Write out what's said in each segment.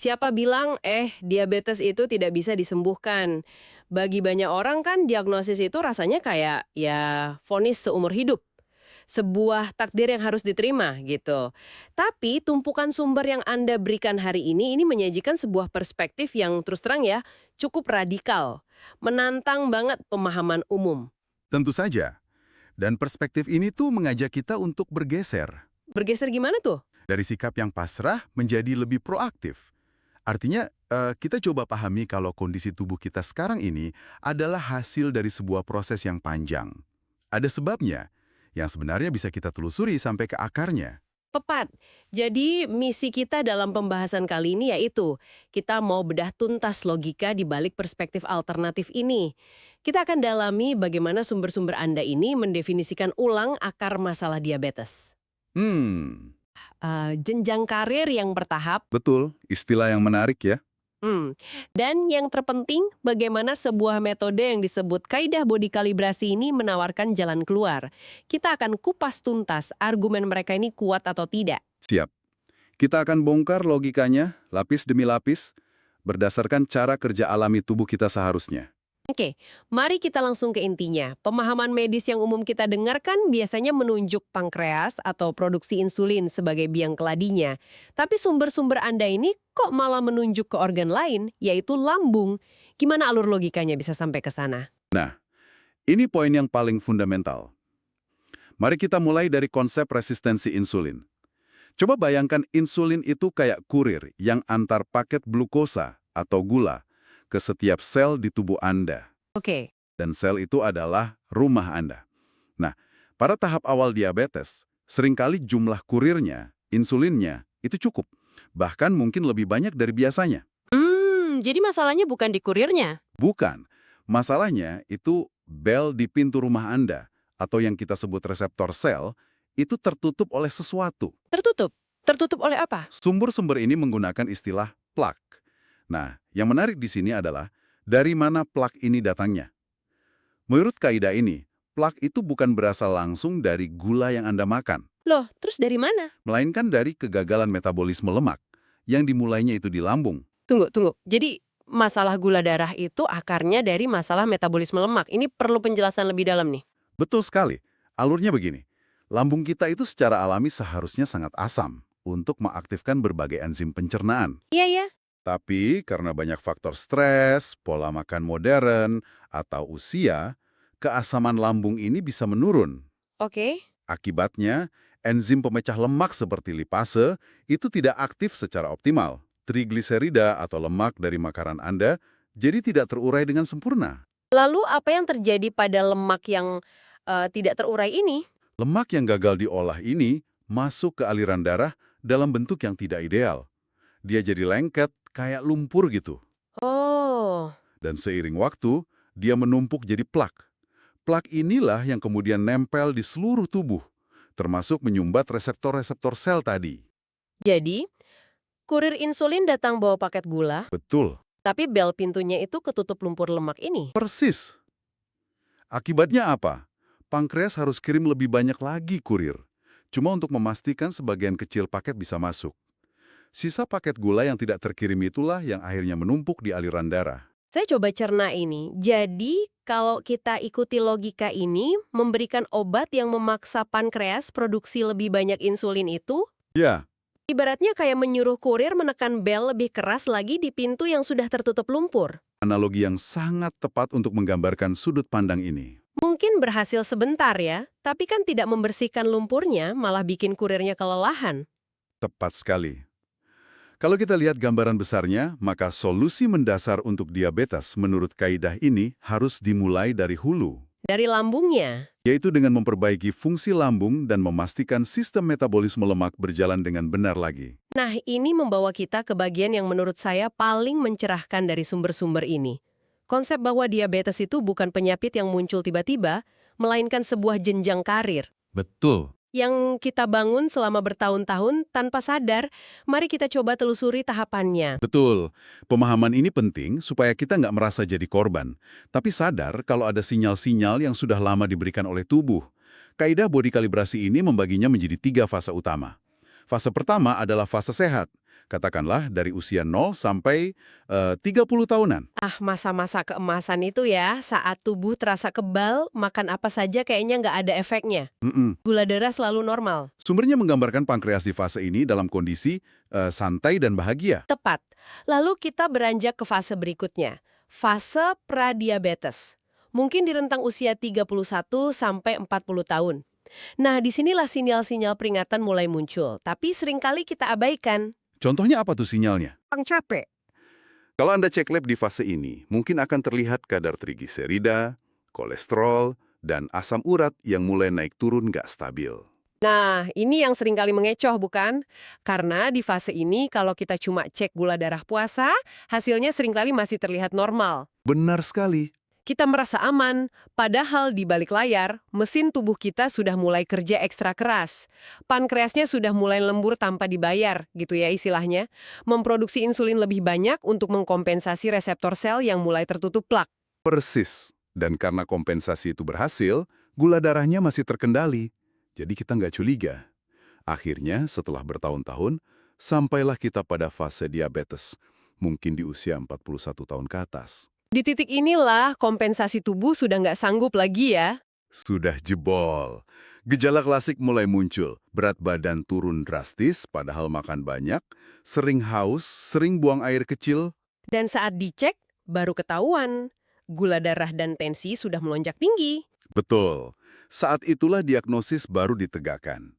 Siapa bilang, diabetes itu tidak bisa disembuhkan? Bagi banyak orang kan diagnosis itu rasanya kayak, ya, vonis seumur hidup. Sebuah takdir yang harus diterima, gitu. Tapi tumpukan sumber yang Anda berikan hari ini menyajikan sebuah perspektif yang terus terang ya, cukup radikal. Menantang banget pemahaman umum. Tentu saja. Dan perspektif ini tuh mengajak kita untuk bergeser. Bergeser gimana tuh? Dari sikap yang pasrah menjadi lebih proaktif. Artinya, kita coba pahami kalau kondisi tubuh kita sekarang ini adalah hasil dari sebuah proses yang panjang. Ada sebabnya, yang sebenarnya bisa kita telusuri sampai ke akarnya. Tepat. Jadi misi kita dalam pembahasan kali ini yaitu kita mau bedah tuntas logika di balik perspektif alternatif ini. Kita akan dalami bagaimana sumber-sumber Anda ini mendefinisikan ulang akar masalah diabetes. Hmm, Jenjang karir yang bertahap, betul. Istilah yang menarik ya. hmm, dan yang terpenting bagaimana sebuah metode yang disebut kaidah bodi kalibrasi ini menawarkan jalan keluar. Kita akan kupas tuntas argumen mereka ini kuat atau tidak. Siap. Kita akan bongkar logikanya, lapis demi lapis, berdasarkan cara kerja alami tubuh kita seharusnya. Oke, mari kita langsung ke intinya. Pemahaman medis yang umum kita dengarkan biasanya menunjuk pankreas atau produksi insulin sebagai biang keladinya. Tapi sumber-sumber Anda ini kok malah menunjuk ke organ lain, yaitu lambung. Gimana alur logikanya bisa sampai ke sana? Nah, ini poin yang paling fundamental. Mari kita mulai dari konsep resistensi insulin. Coba bayangkan insulin itu kayak kurir yang antar paket glukosa atau gula ke setiap sel di tubuh Anda. Oke, Dan sel itu adalah rumah Anda. Nah, pada tahap awal diabetes, seringkali jumlah kurirnya, insulinnya, itu cukup. Bahkan mungkin lebih banyak dari biasanya. jadi masalahnya bukan di kurirnya. Bukan. Masalahnya itu bel di pintu rumah Anda, atau yang kita sebut reseptor sel, itu tertutup oleh sesuatu. Tertutup. Tertutup oleh apa? Sumber-sumber ini menggunakan istilah plak. Nah, yang menarik di sini adalah dari mana plak ini datangnya. Menurut kaidah ini, plak itu bukan berasal langsung dari gula yang Anda makan, Loh, terus dari mana? melainkan dari kegagalan metabolisme lemak yang dimulainya itu di lambung. Tunggu, tunggu. Jadi masalah gula darah itu akarnya dari masalah metabolisme lemak. Ini perlu penjelasan lebih dalam nih. Betul sekali. Alurnya begini. Lambung kita itu secara alami seharusnya sangat asam untuk mengaktifkan berbagai enzim pencernaan. Iya, ya. Tapi karena banyak faktor stres, pola makan modern, atau usia, keasaman lambung ini bisa menurun. Oke. Akibatnya, enzim pemecah lemak seperti lipase itu tidak aktif secara optimal. Trigliserida atau lemak dari makanan Anda jadi tidak terurai dengan sempurna. Lalu apa yang terjadi pada lemak yang tidak terurai ini? Lemak yang gagal diolah ini masuk ke aliran darah dalam bentuk yang tidak ideal. Dia jadi lengket, kayak lumpur gitu. Oh, Dan seiring waktu, dia menumpuk jadi plak. Plak inilah yang kemudian nempel di seluruh tubuh, termasuk menyumbat reseptor-reseptor sel tadi. jadi kurir insulin datang bawa paket gula, Betul, tapi bel pintunya itu ketutup lumpur lemak ini. persis. Akibatnya apa? Pankreas harus kirim lebih banyak lagi kurir, cuma untuk memastikan sebagian kecil paket bisa masuk. Sisa paket gula yang tidak terkirim itulah yang akhirnya menumpuk di aliran darah. Saya coba cerna ini. Jadi, kalau kita ikuti logika ini, memberikan obat yang memaksa pankreas produksi lebih banyak insulin itu, Ya, ibaratnya kayak menyuruh kurir menekan bel lebih keras lagi di pintu yang sudah tertutup lumpur. analogi yang sangat tepat untuk menggambarkan sudut pandang ini. Mungkin berhasil sebentar ya, tapi kan tidak membersihkan lumpurnya, malah bikin kurirnya kelelahan. Tepat sekali. Kalau kita lihat gambaran besarnya, maka solusi mendasar untuk diabetes menurut kaidah ini harus dimulai dari hulu, Dari lambungnya. yaitu dengan memperbaiki fungsi lambung dan memastikan sistem metabolisme lemak berjalan dengan benar lagi. Nah, ini membawa kita ke bagian yang menurut saya paling mencerahkan dari sumber-sumber ini. Konsep bahwa diabetes itu bukan penyakit yang muncul tiba-tiba, melainkan sebuah jenjang karir. Betul. Yang kita bangun selama bertahun-tahun tanpa sadar, mari kita coba telusuri tahapannya. Betul. Pemahaman ini penting supaya kita nggak merasa jadi korban, tapi sadar kalau ada sinyal-sinyal yang sudah lama diberikan oleh tubuh. Kaidah bodi kalibrasi ini membaginya menjadi 3 fase utama. Fase pertama adalah fase sehat. Katakanlah dari usia 0 sampai 30 tahunan. Ah, masa-masa keemasan itu ya, saat tubuh terasa kebal, makan apa saja kayaknya nggak ada efeknya. Mm-mm. Gula darah selalu normal. Sumbernya menggambarkan pankreas di fase ini dalam kondisi santai dan bahagia. Tepat. Lalu kita beranjak ke fase berikutnya, fase pradiabetes. Mungkin di rentang usia 31 sampai 40 tahun. Nah, disinilah sinyal-sinyal peringatan mulai muncul, tapi seringkali kita abaikan. Contohnya apa tuh sinyalnya? Orang capek. Kalau Anda cek lab di fase ini, mungkin akan terlihat kadar trigliserida, kolesterol, dan asam urat yang mulai naik turun nggak stabil. Nah, ini yang seringkali mengecoh, bukan? Karena di fase ini kalau kita cuma cek gula darah puasa, hasilnya seringkali masih terlihat normal. Benar sekali. Kita merasa aman, padahal di balik layar, mesin tubuh kita sudah mulai kerja ekstra keras. Pankreasnya sudah mulai lembur tanpa dibayar, gitu ya istilahnya. Memproduksi insulin lebih banyak untuk mengkompensasi reseptor sel yang mulai tertutup plak. Persis. Dan karena kompensasi itu berhasil, gula darahnya masih terkendali. Jadi kita nggak curiga. Akhirnya, setelah bertahun-tahun, sampailah kita pada fase diabetes. Mungkin di usia 41 tahun ke atas. Di titik inilah kompensasi tubuh sudah nggak sanggup lagi ya. Sudah jebol. Gejala klasik mulai muncul. Berat badan turun drastis padahal makan banyak, sering haus, sering buang air kecil. Dan saat dicek, baru ketahuan. Gula darah dan tensi sudah melonjak tinggi. Betul. Saat itulah diagnosis baru ditegakkan.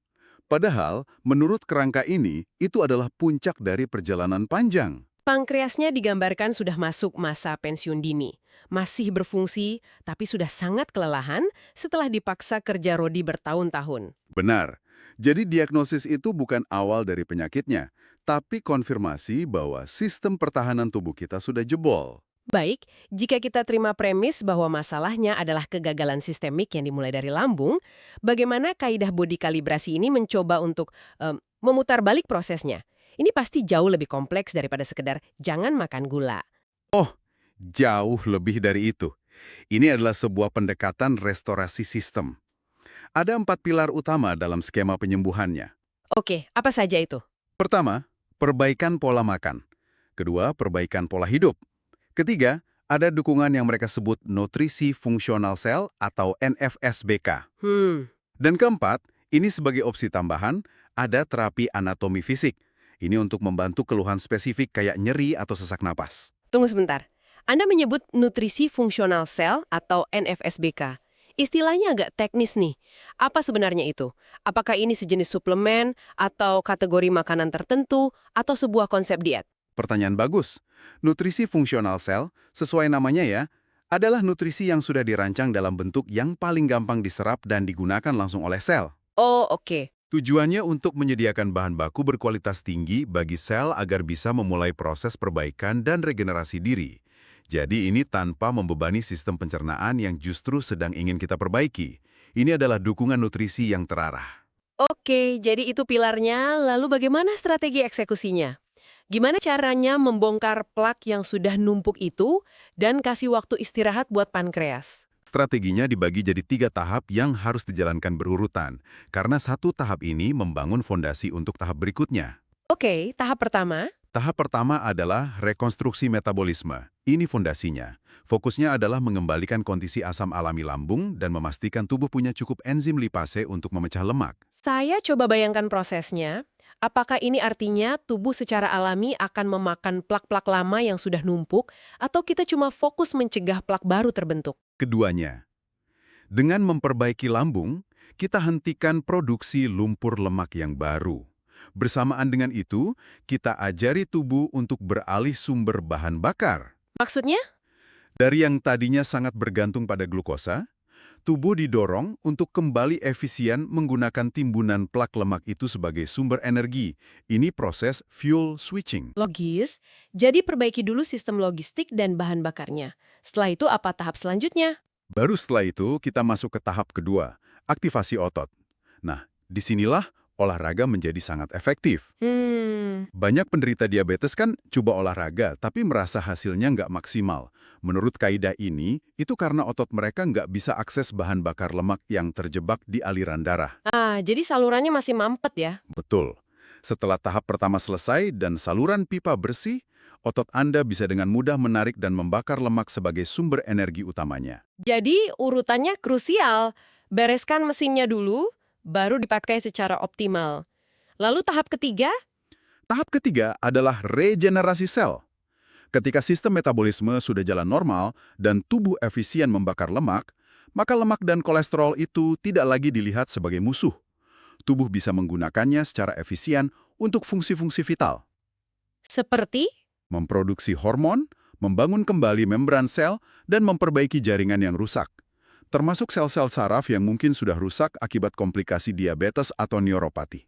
Padahal, menurut kerangka ini, itu adalah puncak dari perjalanan panjang. Pankreasnya digambarkan sudah masuk masa pensiun dini. Masih berfungsi, tapi sudah sangat kelelahan setelah dipaksa kerja rodi bertahun-tahun. Benar. Jadi diagnosis itu bukan awal dari penyakitnya, tapi konfirmasi bahwa sistem pertahanan tubuh kita sudah jebol. Baik, jika kita terima premis bahwa masalahnya adalah kegagalan sistemik yang dimulai dari lambung, bagaimana kaidah bodi kalibrasi ini mencoba untuk memutar balik prosesnya? Ini pasti jauh lebih kompleks daripada sekedar jangan makan gula. Oh, jauh lebih dari itu. Ini adalah sebuah pendekatan restorasi sistem. Ada 4 pilar utama dalam skema penyembuhannya. Oke, apa saja itu? Pertama, perbaikan pola makan. Kedua, perbaikan pola hidup. Ketiga, ada dukungan yang mereka sebut nutrisi fungsional sel atau NFSBK. Dan keempat, ini sebagai opsi tambahan, ada terapi anatomi fisik. Ini untuk membantu keluhan spesifik kayak nyeri atau sesak napas. Tunggu sebentar. Anda menyebut nutrisi fungsional sel atau NFSBK. Istilahnya agak teknis nih. Apa sebenarnya itu? Apakah ini sejenis suplemen, atau kategori makanan tertentu, atau sebuah konsep diet? Pertanyaan bagus. Nutrisi fungsional sel, sesuai namanya ya, adalah nutrisi yang sudah dirancang dalam bentuk yang paling gampang diserap dan digunakan langsung oleh sel. Oh, oke. Tujuannya untuk menyediakan bahan baku berkualitas tinggi bagi sel agar bisa memulai proses perbaikan dan regenerasi diri. Jadi ini tanpa membebani sistem pencernaan yang justru sedang ingin kita perbaiki. Ini adalah dukungan nutrisi yang terarah. Oke, jadi itu pilarnya. Lalu bagaimana strategi eksekusinya? Gimana caranya membongkar plak yang sudah numpuk itu dan kasih waktu istirahat buat pankreas? Strateginya dibagi jadi 3 tahap yang harus dijalankan berurutan, karena satu tahap ini membangun fondasi untuk tahap berikutnya. Oke, tahap pertama. Tahap pertama adalah rekonstruksi metabolisme. Ini fondasinya. Fokusnya adalah mengembalikan kondisi asam alami lambung dan memastikan tubuh punya cukup enzim lipase untuk memecah lemak. Saya coba bayangkan prosesnya. Apakah ini artinya tubuh secara alami akan memakan plak-plak lama yang sudah numpuk, atau kita cuma fokus mencegah plak baru terbentuk? Keduanya, dengan memperbaiki lambung, kita hentikan produksi lumpur lemak yang baru. Bersamaan dengan itu, kita ajari tubuh untuk beralih sumber bahan bakar. Maksudnya? Dari yang tadinya sangat bergantung pada glukosa, tubuh didorong untuk kembali efisien menggunakan timbunan plak lemak itu sebagai sumber energi. Ini proses fuel switching. Logis. Jadi perbaiki dulu sistem logistik dan bahan bakarnya. Setelah itu apa tahap selanjutnya? Baru setelah itu, kita masuk ke tahap kedua, aktivasi otot. Nah, disinilah olahraga menjadi sangat efektif. Banyak penderita diabetes kan coba olahraga, tapi merasa hasilnya nggak maksimal. Menurut kaidah ini, itu karena otot mereka nggak bisa akses bahan bakar lemak yang terjebak di aliran darah. Jadi salurannya masih mampet ya? Betul. Setelah tahap pertama selesai dan saluran pipa bersih, otot Anda bisa dengan mudah menarik dan membakar lemak sebagai sumber energi utamanya. Jadi urutannya krusial. Bereskan mesinnya dulu, baru dipakai secara optimal. Lalu tahap ketiga, Tahap ketiga adalah regenerasi sel. Ketika sistem metabolisme sudah jalan normal dan tubuh efisien membakar lemak, maka lemak dan kolesterol itu tidak lagi dilihat sebagai musuh. Tubuh bisa menggunakannya secara efisien untuk fungsi-fungsi vital. seperti Memproduksi hormon, membangun kembali membran sel, dan memperbaiki jaringan yang rusak. Termasuk sel-sel saraf yang mungkin sudah rusak akibat komplikasi diabetes atau neuropati.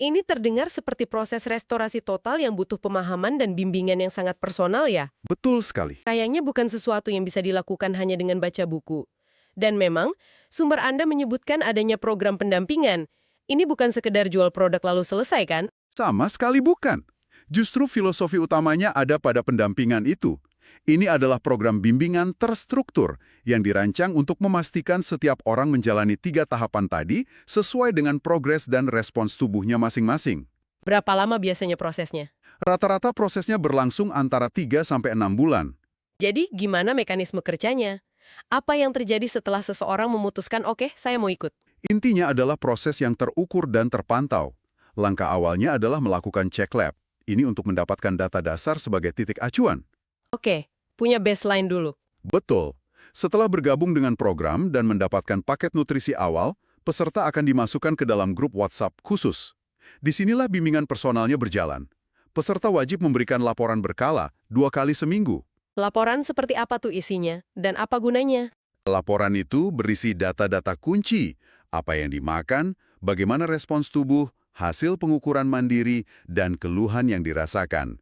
ini terdengar seperti proses restorasi total yang butuh pemahaman dan bimbingan yang sangat personal ya. Betul sekali. Kayaknya bukan sesuatu yang bisa dilakukan hanya dengan baca buku. Dan memang, sumber Anda menyebutkan adanya program pendampingan. Ini bukan sekedar jual produk lalu selesai kan? Sama sekali bukan. Justru filosofi utamanya ada pada pendampingan itu. Ini adalah program bimbingan terstruktur yang dirancang untuk memastikan setiap orang menjalani 3 tahapan tadi sesuai dengan progres dan respons tubuhnya masing-masing. Berapa lama biasanya prosesnya? Rata-rata prosesnya berlangsung antara 3 sampai 6 bulan. Jadi, gimana mekanisme kerjanya? Apa yang terjadi setelah seseorang memutuskan, oke, saya mau ikut? Intinya adalah proses yang terukur dan terpantau. Langkah awalnya adalah melakukan cek lab. Ini untuk mendapatkan data dasar sebagai titik acuan. Oke, punya baseline dulu. Betul. Setelah bergabung dengan program dan mendapatkan paket nutrisi awal, peserta akan dimasukkan ke dalam grup WhatsApp khusus. Disinilah bimbingan personalnya berjalan. Peserta wajib memberikan laporan berkala 2 kali seminggu. Laporan seperti apa tuh isinya? Dan apa gunanya? Laporan itu berisi data-data kunci, apa yang dimakan, bagaimana respons tubuh, hasil pengukuran mandiri, dan keluhan yang dirasakan.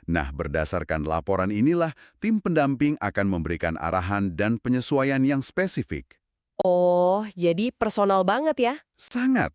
Nah, berdasarkan laporan inilah, tim pendamping akan memberikan arahan dan penyesuaian yang spesifik. Oh, jadi personal banget ya? Sangat.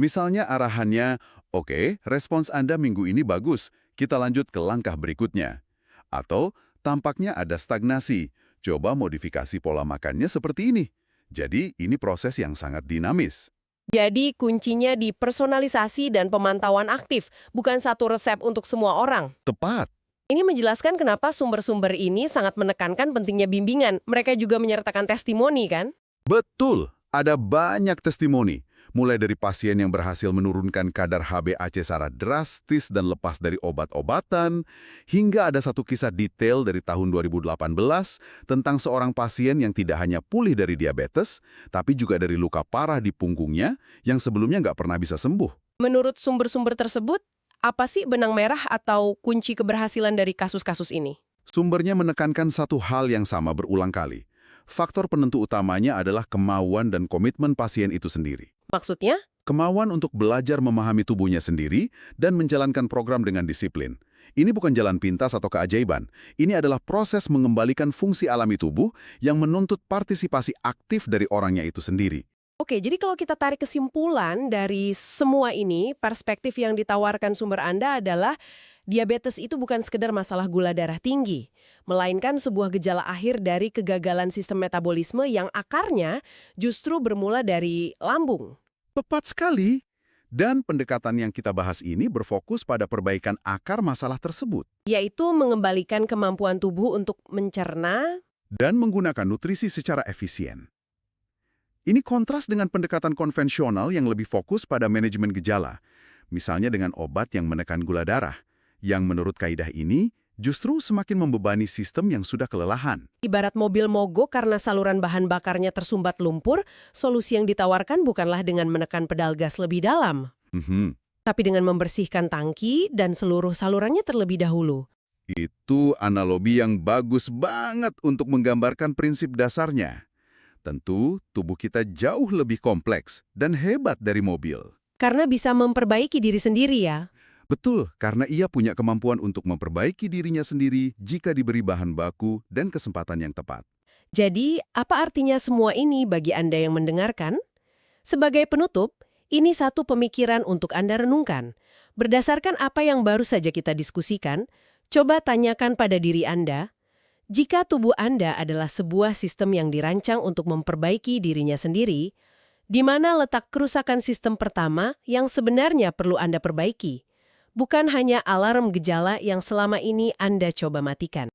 Misalnya arahannya, oke, respons Anda minggu ini bagus, kita lanjut ke langkah berikutnya. Atau, tampaknya ada stagnasi, coba modifikasi pola makannya seperti ini. Jadi, ini proses yang sangat dinamis. Jadi kuncinya di personalisasi dan pemantauan aktif, bukan satu resep untuk semua orang. Tepat. Ini menjelaskan kenapa sumber-sumber ini sangat menekankan pentingnya bimbingan. Mereka juga menyertakan testimoni kan? Betul, ada banyak testimoni. Mulai dari pasien yang berhasil menurunkan kadar HbA secara drastis dan lepas dari obat-obatan, hingga ada satu kisah detail dari tahun 2018 tentang seorang pasien yang tidak hanya pulih dari diabetes, tapi juga dari luka parah di punggungnya yang sebelumnya nggak pernah bisa sembuh. Menurut sumber-sumber tersebut, apa sih benang merah atau kunci keberhasilan dari kasus-kasus ini? Sumbernya menekankan satu hal yang sama berulang kali. Faktor penentu utamanya adalah kemauan dan komitmen pasien itu sendiri. Maksudnya? Kemauan untuk belajar memahami tubuhnya sendiri dan menjalankan program dengan disiplin. Ini bukan jalan pintas atau keajaiban. Ini adalah proses mengembalikan fungsi alami tubuh yang menuntut partisipasi aktif dari orangnya itu sendiri. Oke, jadi kalau kita tarik kesimpulan dari semua ini, perspektif yang ditawarkan sumber Anda adalah diabetes itu bukan sekedar masalah gula darah tinggi, melainkan sebuah gejala akhir dari kegagalan sistem metabolisme yang akarnya justru bermula dari lambung. Tepat sekali. Dan pendekatan yang kita bahas ini berfokus pada perbaikan akar masalah tersebut Yaitu mengembalikan kemampuan tubuh untuk mencerna. dan menggunakan nutrisi secara efisien. Ini kontras dengan pendekatan konvensional yang lebih fokus pada manajemen gejala, misalnya dengan obat yang menekan gula darah, yang menurut kaidah ini justru semakin membebani sistem yang sudah kelelahan. Ibarat mobil mogok karena saluran bahan bakarnya tersumbat lumpur, solusi yang ditawarkan bukanlah dengan menekan pedal gas lebih dalam, tapi dengan membersihkan tangki dan seluruh salurannya terlebih dahulu. Itu analogi yang bagus banget untuk menggambarkan prinsip dasarnya. Tentu, tubuh kita jauh lebih kompleks dan hebat dari mobil. Karena bisa memperbaiki diri sendiri ya. Betul, karena ia punya kemampuan untuk memperbaiki dirinya sendiri jika diberi bahan baku dan kesempatan yang tepat. Jadi, apa artinya semua ini bagi Anda yang mendengarkan? Sebagai penutup, ini satu pemikiran untuk Anda renungkan. Berdasarkan apa yang baru saja kita diskusikan, coba tanyakan pada diri Anda, jika tubuh Anda adalah sebuah sistem yang dirancang untuk memperbaiki dirinya sendiri, di mana letak kerusakan sistem pertama yang sebenarnya perlu Anda perbaiki? bukan hanya alarm gejala yang selama ini Anda coba matikan.